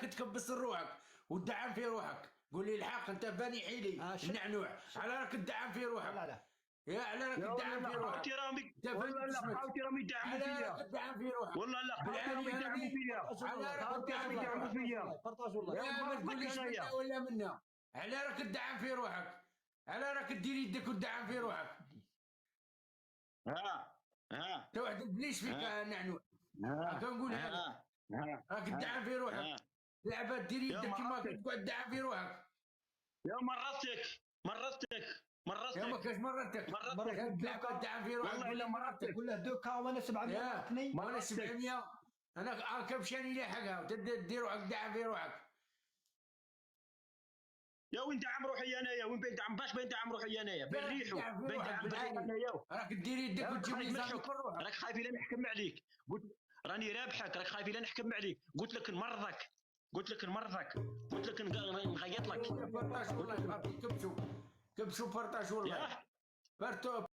راك تكبس روحك وتدعم في روحك. قول لي الحق انت بني حيلي النعنوع، على راك تدعم في روحك. لا يا على راك تدعم في روحك. والله لا خاوتي راهم يدعموا على فيا. راك تدعم في روحك. والله لا خاوتي راهم يدعموا فيا. على راك خاوتي راهم يدعموا فيا. بارطاجوا الله. يا ما تقوليش منا ولا منا. على راك تدعم في روحك. على راك دير يدك وتدعم في روحك. ها تو واحد البليش فيك نعنوع. هاكا نقولها لك. راك تدعم في روحك. لعبة دير يدك كيما تقعد تدعم في روحك. يا مرتك يا ما كاش مرتك لعبة تدعم في روحك. والله الا مرتك. قول له دوكا وانا 700 عطني. وانا 700 انا كبشاني لي حقها دير روحك تدعم في روحك. يا وين دعم روحي انايا؟ وين بين دعم باش بين دعم روحي انايا؟ بين ريحو بين دعم روحي انايا. راك دير يدك وتجيب لي زعما روحك. راك خايف لا نحكم عليك. قلت راني رابحك. راك خايف لا نحكم عليك. قلت لك نمرضك. قلت لك نغيط لك. بارطاج والله كبسوا بارطاج والله.